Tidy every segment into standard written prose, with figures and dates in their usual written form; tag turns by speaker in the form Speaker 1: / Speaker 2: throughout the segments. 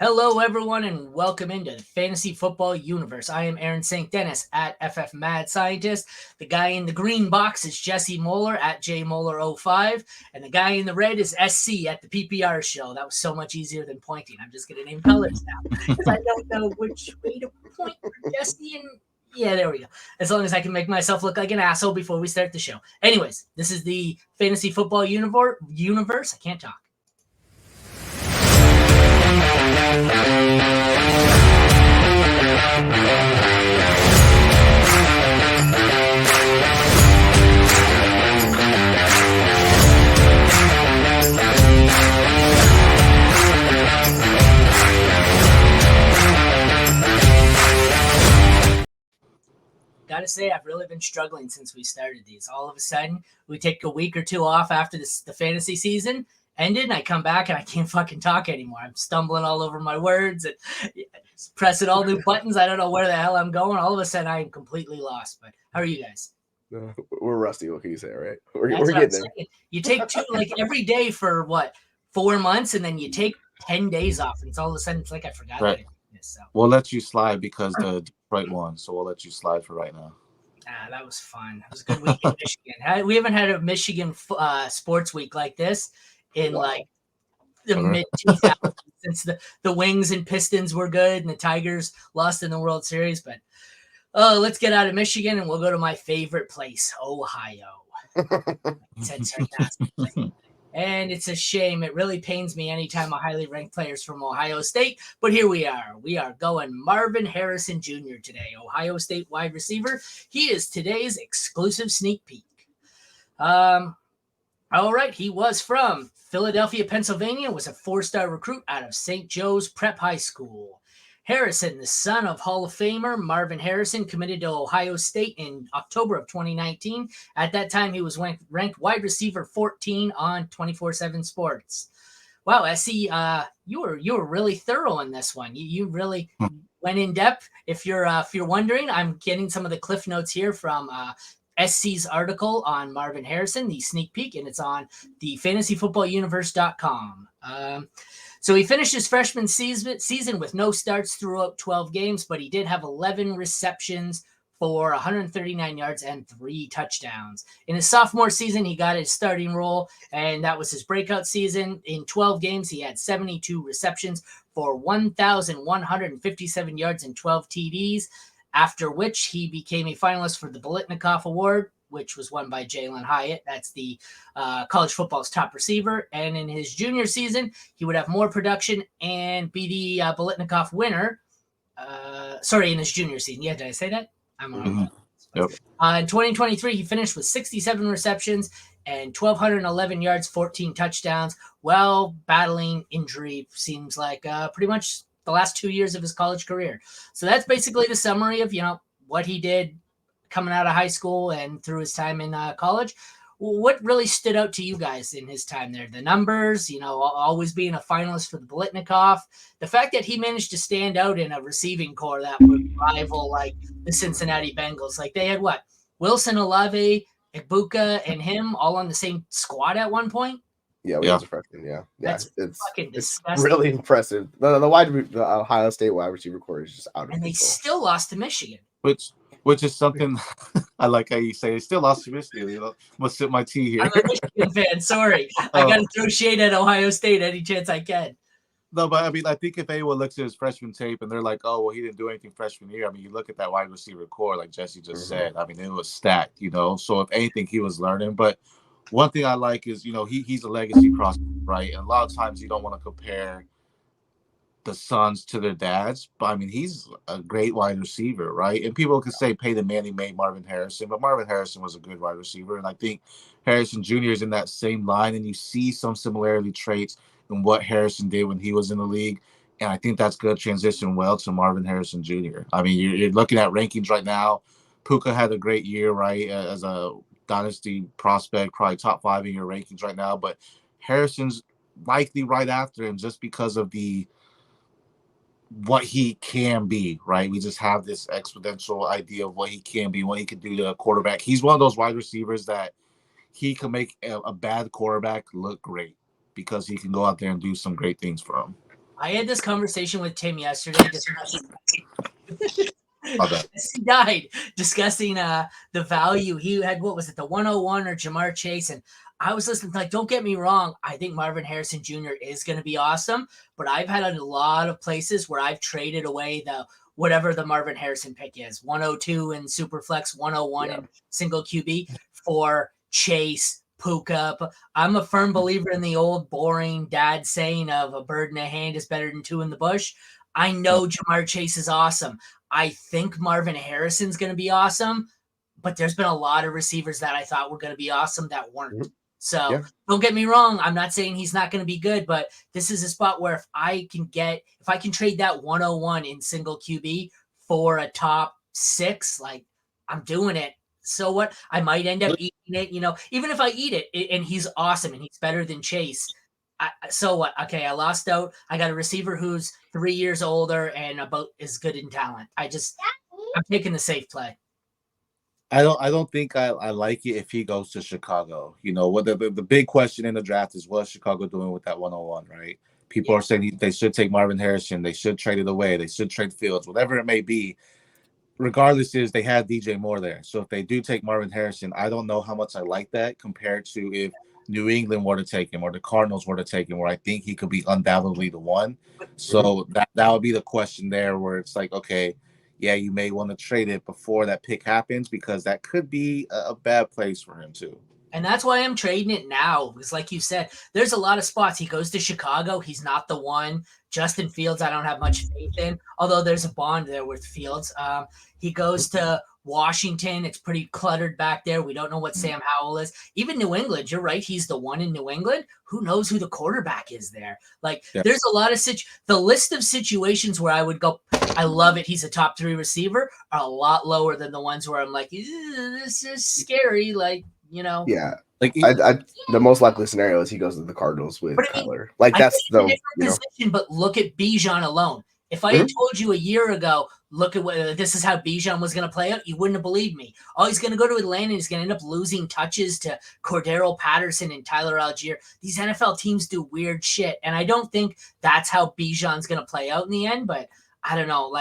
Speaker 1: Hello, everyone, and welcome into the Fantasy Football Universe. I am Aaron St. Dennis at FF Mad Scientist. The guy in the green box is Jesse Moeller at JMoeller05. And the guy in the red is SC at the PPR show. That was so much easier than pointing. I'm just going to name colors now because I don't know which way to point for Jesse. And yeah, there we go. As long as I can make myself look like an asshole before we start the show. Anyways, this is the Fantasy Football Universe. I can't talk. Gotta say, I've really been struggling since we started these. All of a sudden, we take a week or two off after the fantasy season ended, and I come back and I can't fucking talk anymore. I'm stumbling all over my words and pressing all new buttons. I don't know where the hell I'm going. All of a sudden, I am completely lost. But how are you guys?
Speaker 2: We're rusty. What can you say, right? We're
Speaker 1: That's what I'm
Speaker 2: getting there.
Speaker 1: saying. You take two, like every day for what, 4 months, and then you take 10 days off, and it's all of a sudden, it's like I forgot that I
Speaker 3: Right.
Speaker 1: did this. So
Speaker 3: We'll let you slide because the Detroit won, so we'll let you slide for right now.
Speaker 1: that was fun. It was a good week in Michigan. We haven't had a Michigan sports week like this in
Speaker 2: Wow.
Speaker 1: like the
Speaker 3: Okay.
Speaker 1: mid 2000s since the Wings and Pistons were good and the Tigers lost in the World Series. But let's get out of Michigan and we'll go to my favorite place, Ohio. I said sarcastically. And it's a shame. It really pains me anytime a highly ranked player is from Ohio State. But here we are. We are going Marvin Harrison Jr. today, Ohio State wide receiver. He is today's exclusive sneak peek. All right, he was from Philadelphia, Pennsylvania, was a four-star recruit out of St. Joe's Prep High School. Harrison, the son of Hall of Famer Marvin Harrison, committed to Ohio State in October of 2019. At that time, he was ranked wide receiver 14 on 24/7 Sports. Wow, SC, you were really thorough in this one. You really went in depth. If you're wondering, I'm getting some of the cliff notes here from SC's article on Marvin Harrison, the sneak peek, and it's on the fantasyfootballuniverse.com. So he finished his freshman season with no starts throughout 12 games, but he did have 11 receptions for 139 yards and 3 touchdowns. In his sophomore season, he got his starting role, and that was his breakout season. In 12 games, he had 72 receptions for 1,157 yards and 12 TDs, after which he became a finalist for the Bolitnikoff Award, which was won by Jalen Hyatt. That's the college football's top receiver. And in his junior season, he would have more production and be the Bolitnikoff winner. In his junior season. Yeah, did I say that? I'm on.
Speaker 3: Yep.
Speaker 1: In 2023, he finished with 67 receptions and 1,211 yards, 14 touchdowns, while battling injury, seems like pretty much the last 2 years of his college career. So that's basically the summary of, what he did coming out of high school and through his time in college. What really stood out to you guys in his time there? The numbers, always being a finalist for the Bolitnikoff, the fact that he managed to stand out in a receiving core that would rival like the Cincinnati Bengals. Like they had what? Wilson, Olave, Ibuka, and him all on the same squad at one point.
Speaker 2: Yeah, we was a freshman. Yeah,
Speaker 1: That's
Speaker 2: it's
Speaker 1: fucking
Speaker 2: it's
Speaker 1: disgusting.
Speaker 2: really impressive. The Ohio State wide receiver core is just out of
Speaker 1: And they
Speaker 2: control.
Speaker 1: still lost to Michigan.
Speaker 3: Which is something I like how you say. They still lost to Michigan. I'm gonna sip my tea here.
Speaker 1: I'm a Michigan fan. Sorry, I got to throw shade at Ohio State any chance I can.
Speaker 3: No, but I mean, I think if anyone looks at his freshman tape and they're like, "Oh, well, he didn't do anything freshman year," I mean, you look at that wide receiver core, like Jesse just said. I mean, it was stacked, So if anything, he was learning. But one thing I like is, he's a legacy prospect, right? And a lot of times you don't want to compare the sons to their dads, but I mean, he's a great wide receiver, right? And people can say Peyton Manning made Marvin Harrison, but Marvin Harrison was a good wide receiver. And I think Harrison Jr. is in that same line, and you see some similarity traits in what Harrison did when he was in the league. And I think that's going to transition well to Marvin Harrison Jr. I mean, you're looking at rankings right now. Puka had a great year, right, as a dynasty prospect, probably top 5 in your rankings right now. But Harrison's likely right after him just because of what he can be, right? We just have this exponential idea of what he can be, what he can do to a quarterback. He's one of those wide receivers that he can make a bad quarterback look great because he can go out there and do some great things for him.
Speaker 1: I had this conversation with Tim yesterday. He died discussing the value he had. What was it, the 101 or Jamar Chase? And I was listening. Like, don't get me wrong, I think Marvin Harrison Jr. is going to be awesome. But I've had a lot of places where I've traded away the whatever the Marvin Harrison pick is, 102 in Superflex, 101 in single QB for Chase. Puka. I'm a firm believer in the old boring dad saying of a bird in the hand is better than two in the bush. I know Jamar Chase is awesome. I think Marvin Harrison's going to be awesome, but there's been a lot of receivers that I thought were going to be awesome that weren't. So don't get me wrong. I'm not saying he's not going to be good, but this is a spot where if I can trade that 101 in single QB for a top 6, like I'm doing it. So what? I might end up eating it, even if I eat it and he's awesome and he's better than Chase. So what? Okay, I lost out. I got a receiver who's 3 years older and about as good in talent. I'm taking the safe play.
Speaker 3: I don't think I like it if he goes to Chicago. What the big question in the draft is, what's Chicago doing with that 101, right? People are saying they should take Marvin Harrison, they should trade it away, they should trade Fields, whatever it may be. Regardless, is they have DJ Moore there. So if they do take Marvin Harrison, I don't know how much I like that compared to if New England were to take him or the Cardinals were to take him, where I think he could be undoubtedly the one. So that would be the question there, where it's like, okay, yeah, you may want to trade it before that pick happens, because that could be a bad place for him too.
Speaker 1: And that's why I'm trading it now, because like you said, there's a lot of spots. He goes to Chicago. He's not the one. Justin Fields, I don't have much faith in, although there's a bond there with Fields. He goes to Washington. It's pretty cluttered back there. We don't know what Sam Howell is. Even New England, you're right. He's the one in New England. Who knows who the quarterback is there? There's a lot of the list of situations where I would go, I love it, he's a top 3 receiver, are a lot lower than the ones where I'm like, this is scary.
Speaker 2: Yeah. The most likely scenario is he goes to the Cardinals with Kyler. That's the
Speaker 1: position. But look at Bijan alone. If I had told you a year ago, look at what this is how Bijan was going to play out, you wouldn't have believed me. Oh, he's going to go to Atlanta and he's going to end up losing touches to Cordero Patterson and Tyler Algier. These NFL teams do weird shit, and I don't think that's how Bijan's going to play out in the end. But I don't know.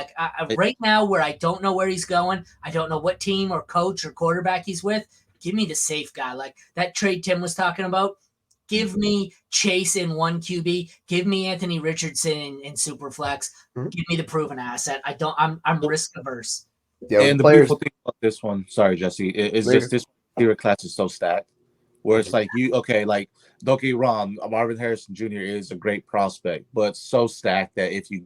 Speaker 1: Right now, where I don't know where he's going, I don't know what team or coach or quarterback he's with. Give me the safe guy. Like that trade Tim was talking about. Give me Chase in 1 QB. Give me Anthony Richardson in Superflex. Give me the proven asset. I'm risk averse.
Speaker 3: Yeah, and the beautiful thing about this one, sorry, Jesse, is just this receiver class is so stacked. Where it's like don't get me wrong, Marvin Harrison Jr. is a great prospect, but so stacked that if you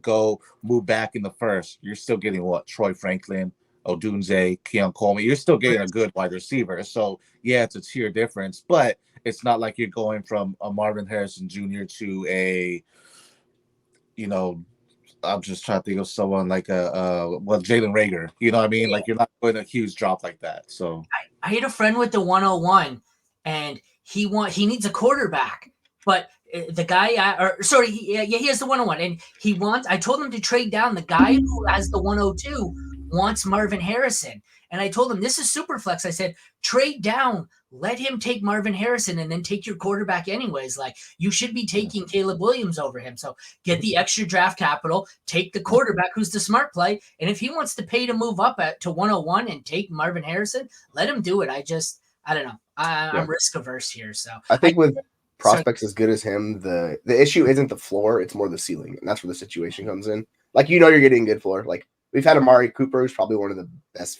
Speaker 3: move back in the first, you're still getting what? Troy Franklin, Odunze, Keon Coleman. You're still getting a good wide receiver. So yeah, it's a tier difference, but it's not like you're going from a Marvin Harrison Jr. to a, I'm just trying to think of someone like Jalen Reagor. You know what I mean? Like you're not going a huge drop like that. So
Speaker 1: I had a friend with the 101, and he needs a quarterback, but the guy, he has the 101, and I told him to trade down. The guy who has the 102 wants Marvin Harrison. And I told him, this is super flex. I said, trade down, let him take Marvin Harrison and then take your quarterback anyways. Like you should be taking Caleb Williams over him. So get the extra draft capital, take the quarterback who's the smart play. And if he wants to pay to move up to 101 and take Marvin Harrison, let him do it. I don't know. I'm risk averse here. So
Speaker 2: I think with prospects as good as him, the issue isn't the floor, it's more the ceiling. And that's where the situation comes in. You're getting good floor. We've had Amari Cooper, who's probably one of the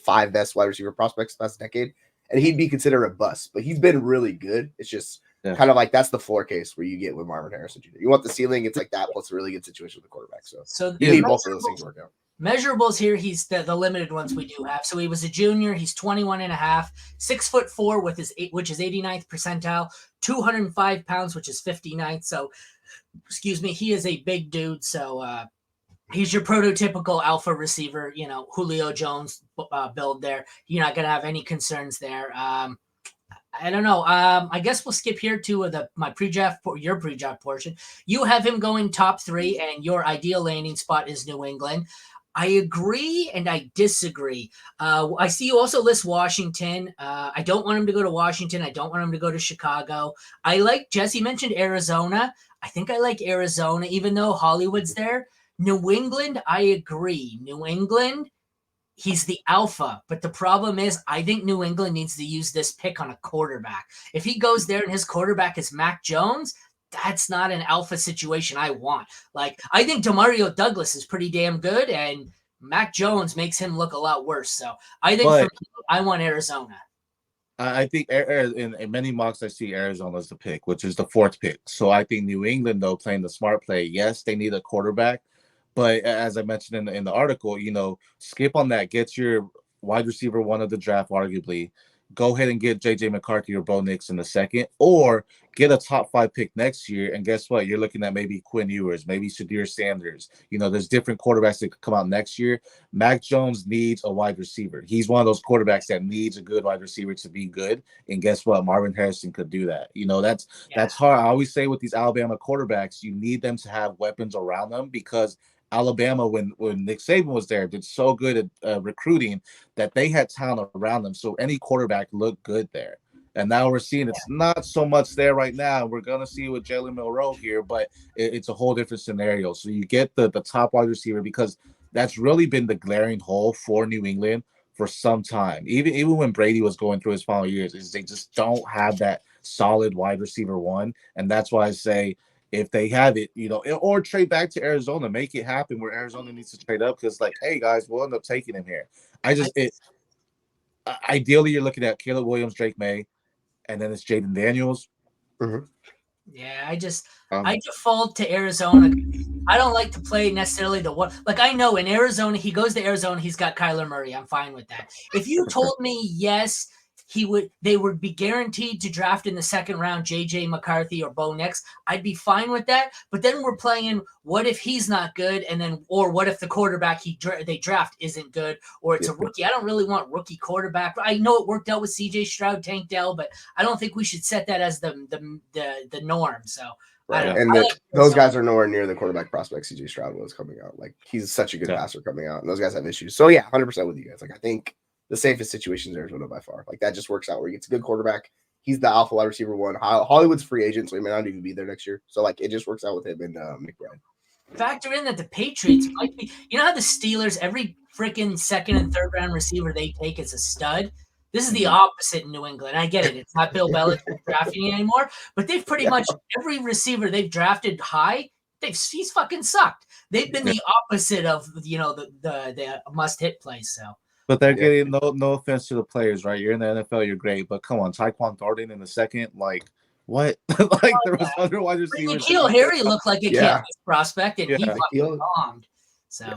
Speaker 2: five best wide receiver prospects last decade, and he'd be considered a bust, but he's been really good. It's just kind of that's the floor case where you get with Marvin Harrison Jr. You want the ceiling, it's like that, plus a really good situation with the quarterback. So you need both of those things to work out.
Speaker 1: Measurables here, he's the limited ones we do have. So he was a junior, he's 21 and a half, 6'4", which is 89th percentile, 205 pounds, which is 59th. So, he is a big dude. So, he's your prototypical alpha receiver, Julio Jones build there. You're not going to have any concerns there. I don't know. I guess we'll skip here to your pre-draft portion. You have him going top 3, and your ideal landing spot is New England. I agree and I disagree. I see you also list Washington. I don't want him to go to Washington. I don't want him to go to Chicago. Jesse mentioned Arizona. I think I like Arizona, even though Hollywood's there. New England, I agree. New England, he's the alpha. But the problem is, I think New England needs to use this pick on a quarterback. If he goes there and his quarterback is Mac Jones, that's not an alpha situation I want. Like, I think Demario Douglas is pretty damn good, and Mac Jones makes him look a lot worse. So I think for me, I want Arizona.
Speaker 3: I think in many mocks I see Arizona as the pick, which is the 4th pick. So I think New England, though, playing the smart play, yes, they need a quarterback. But as I mentioned in the article, skip on that. Get your wide receiver 1 of the draft, arguably. Go ahead and get J.J. McCarthy or Bo Nix in the 2nd, or get a top 5 pick next year. And guess what? You're looking at maybe Quinn Ewers, maybe Shadir Sanders. There's different quarterbacks that could come out next year. Mac Jones needs a wide receiver. He's one of those quarterbacks that needs a good wide receiver to be good. And guess what? Marvin Harrison could do that. That's hard. I always say with these Alabama quarterbacks, you need them to have weapons around them, because Alabama, when Nick Saban was there, did so good at recruiting that they had talent around them. So any quarterback looked good there. And now we're seeing it's not so much there right now. We're going to see with Jalen Milroe here, but it's a whole different scenario. So you get the top wide receiver, because that's really been the glaring hole for New England for some time. Even when Brady was going through his final years, is they just don't have that solid wide receiver 1. And that's why I say, if they have it, or trade back to Arizona, make it happen where Arizona needs to trade up, because hey guys, we'll end up taking him here. Ideally you're looking at Caleb Williams, Drake May, and then it's Jaden Daniels.
Speaker 2: Mm-hmm.
Speaker 1: Yeah, I default to Arizona. I don't like to play necessarily the one. Like, I know in Arizona, he goes to Arizona, he's got Kyler Murray. I'm fine with that. If you told me yes, they would be guaranteed to draft in the 2nd round J.J. McCarthy or Bo Nix, I'd be fine with that. But then we're playing, what if he's not good, or what if the quarterback they draft isn't good, or it's a rookie? I don't really want rookie quarterback. I know it worked out with C.J. Stroud, Tank Dell, but I don't think we should set that as the norm. So.
Speaker 2: Right. And those guys are nowhere near the quarterback prospect C.J. Stroud was coming out. Like, he's such a good passer coming out, and those guys have issues. So, yeah, 100% with you guys. Like, I think the safest situation is Arizona by far. Like, that just works out where he gets a good quarterback. He's the alpha wide receiver 1. Hollywood's free agent, so he may not even be there next year. So, like, it just works out with him and McBride.
Speaker 1: Factor in that the Patriots might be – how the Steelers, every freaking 2nd and 3rd round receiver they take is a stud? This is the opposite in New England. I get it. It's not Bill Belichick drafting anymore, but they've pretty much every receiver they've drafted high, he's fucking sucked. They've been the opposite of the must hit plays. So,
Speaker 3: but they're getting no offense to the players, right? You're in the NFL, you're great, but come on, Tyquan Thornton in the 2nd, like what? There was other wide receivers.
Speaker 1: N'Keal Harry looked like a campus prospect, and he fucking bombed. So. Yeah.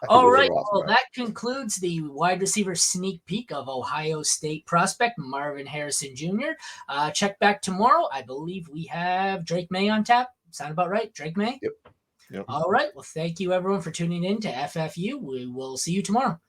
Speaker 1: All right, well, that concludes the wide receiver sneak peek of Ohio State prospect Marvin Harrison Jr. Check back tomorrow. I believe we have Drake May on tap. Sound about right? Drake May?
Speaker 2: Yep.
Speaker 1: All right, well, thank you, everyone, for tuning in to FFU. We will see you tomorrow.